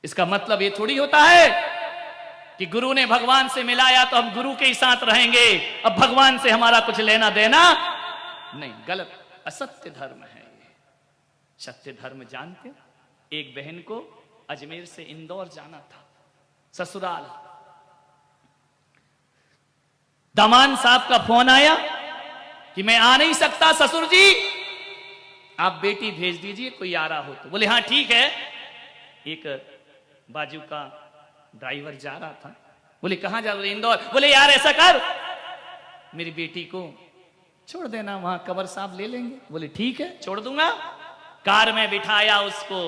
इसका मतलब ये थोड़ी होता है कि गुरु ने भगवान से मिलाया तो हम गुरु के ही साथ रहेंगे, अब भगवान से हमारा कुछ लेना देना नहीं। गलत, असत्य धर्म है ये। सत्य धर्म जानते? एक बहन को अजमेर से इंदौर जाना था ससुराल। दामान साहब का फोन आया कि मैं आ नहीं सकता ससुर जी, आप बेटी भेज दीजिए, कोई आ रहा हो तो। बोले हाँ ठीक है। एक बाजू का ड्राइवर जा रहा था। बोले कहां जा रहे? इंदौर। बोले यार ऐसा कर, मेरी बेटी को छोड़ देना, वहां कंवर साहब ले लेंगे। बोले ठीक है छोड़ दूंगा। कार में बिठाया उसको,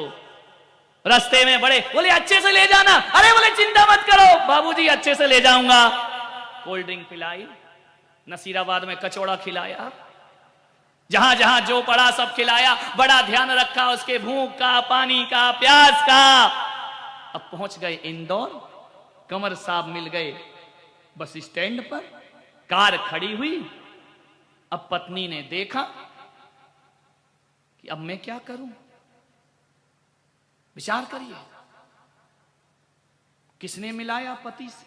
रास्ते में बड़े बोले अच्छे से ले जाना। अरे बोले चिंता मत करो बाबूजी, अच्छे से ले जाऊंगा। कोल्ड ड्रिंक पिलाई, नसीराबाद में कचौड़ा खिलाया, जहां जहां जो पड़ा सब खिलाया, बड़ा ध्यान रखा उसके भूख का, पानी का, प्यास का। अब पहुंच गए इंदौर, कंवर साहब मिल गए बस स्टैंड पर, कार खड़ी हुई। अब पत्नी ने देखा कि अब मैं क्या करूं, विचार करिए, किसने मिलाया? पति से,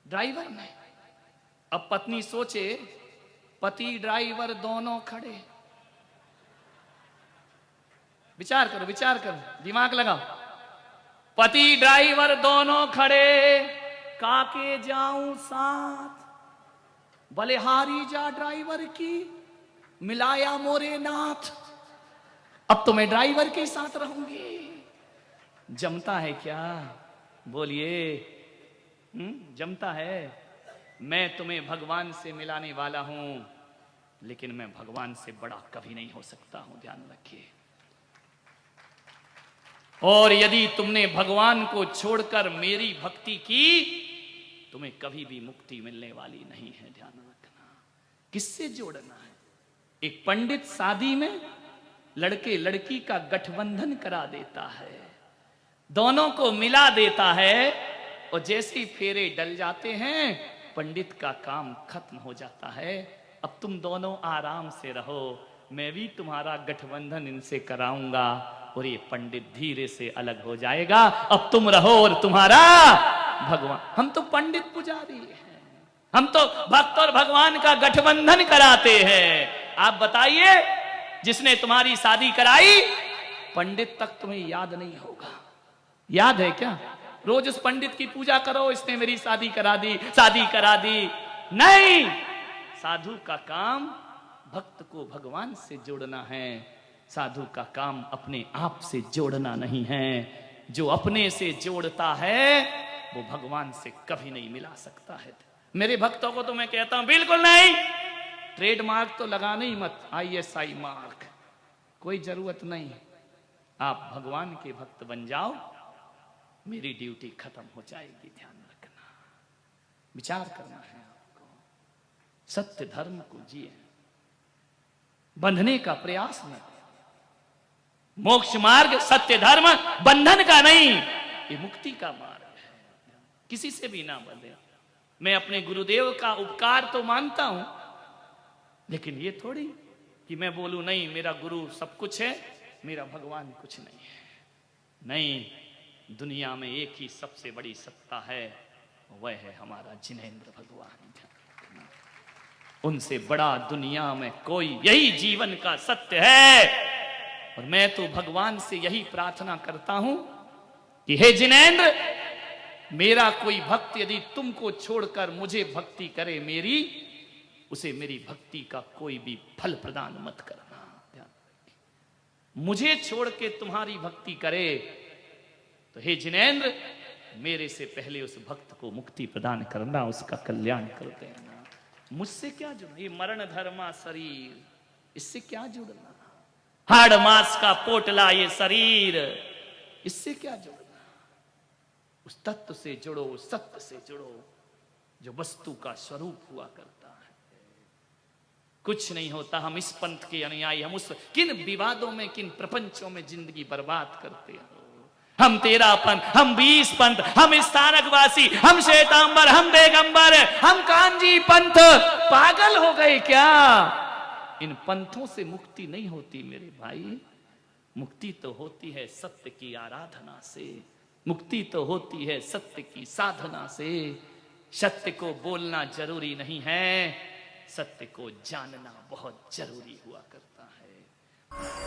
ड्राइवर ने। अब पत्नी सोचे पति ड्राइवर दोनों खड़े, विचार करो विचार करो, दिमाग लगाओ। पति ड्राइवर दोनों खड़े, काके जाऊं साथ, बलिहारी जा ड्राइवर की, मिलाया मोरे नाथ। अब तो मैं ड्राइवर के साथ रहूंगी। जमता है क्या? बोलिए जमता है? मैं तुम्हें भगवान से मिलाने वाला हूं, लेकिन मैं भगवान से बड़ा कभी नहीं हो सकता हूं, ध्यान रखिए। और यदि तुमने भगवान को छोड़कर मेरी भक्ति की, तुम्हें कभी भी मुक्ति मिलने वाली नहीं है, ध्यान रखना। किससे जोड़ना है? एक पंडित शादी में लड़के लड़की का गठबंधन करा देता है, दोनों को मिला देता है, और जैसे ही फेरे डल जाते हैं पंडित का काम खत्म हो जाता है। अब तुम दोनों आराम से रहो, मैं भी तुम्हारा गठबंधन इनसे कराऊंगा, और ये पंडित धीरे से अलग हो जाएगा। अब तुम रहो और तुम्हारा भगवान। हम तो पंडित पुजारी हैं, हम तो भक्त और भगवान का गठबंधन कराते हैं। आप बताइए, जिसने तुम्हारी शादी कराई, पंडित तक तुम्हें याद नहीं होगा। याद है क्या? रोज उस पंडित की पूजा करो, इसने मेरी शादी करा दी, शादी करा दी। नहीं, साधु का काम भक्त को भगवान से जोड़ना है, साधु का काम अपने आप से जोड़ना नहीं है। जो अपने से जोड़ता है वो भगवान से कभी नहीं मिला सकता है। मेरे भक्तों को तो मैं कहता हूं बिल्कुल नहीं, ट्रेडमार्क तो लगाना ही मत, ISI मार्क, कोई जरूरत नहीं। आप भगवान के भक्त बन जाओ, मेरी ड्यूटी खत्म हो जाएगी, ध्यान रखना। विचार करना है आपको, सत्य धर्म को जिए, बंधने का प्रयास न करें। मोक्ष मार्ग सत्य धर्म बंधन का नहीं, ये मुक्ति का मार्ग है। किसी से भी ना बंधे। मैं अपने गुरुदेव का उपकार तो मानता हूं, लेकिन ये थोड़ी कि मैं बोलूं नहीं मेरा गुरु सब कुछ है, मेरा भगवान कुछ नहीं है। नहीं, दुनिया में एक ही सबसे बड़ी सत्ता है, वह है हमारा जिनेंद्र भगवान। उनसे बड़ा दुनिया में कोई, यही जीवन का सत्य है। और मैं तो भगवान से यही प्रार्थना करता हूं कि हे जिनेंद्र, मेरा कोई भक्त यदि तुमको छोड़कर मुझे भक्ति करे मेरी, उसे मेरी भक्ति का कोई भी फल प्रदान मत करना। मुझे छोड़ के तुम्हारी भक्ति करे तो हे जिनेंद्र, मेरे से पहले उस भक्त को मुक्ति प्रदान करना, उसका कल्याण कर देना। मुझसे क्या जुड़ना? ये मरण धर्मा शरीर, इससे क्या जुड़ना? हाड़ मांस का पोटला ये शरीर, इससे क्या जुड़ना? उस तत्व से जुड़ो, उस सत्य से जुड़ो जो वस्तु का स्वरूप हुआ करता है। कुछ नहीं होता। हम इस पंथ के अनुयायी, हम उस किन विवादों में, किन प्रपंचों में जिंदगी बर्बाद करते हैं। हम 13 पंथ, हम 20 पंथ, हम स्थानकवासी, हम श्वेतांबर, हम दिगंबर, हम कांजी पंथ। पागल हो गए क्या? इन पंथों से मुक्ति नहीं होती मेरे भाई। मुक्ति तो होती है सत्य की आराधना से, मुक्ति तो होती है सत्य की साधना से। सत्य को बोलना जरूरी नहीं है, सत्य को जानना बहुत जरूरी हुआ करता है।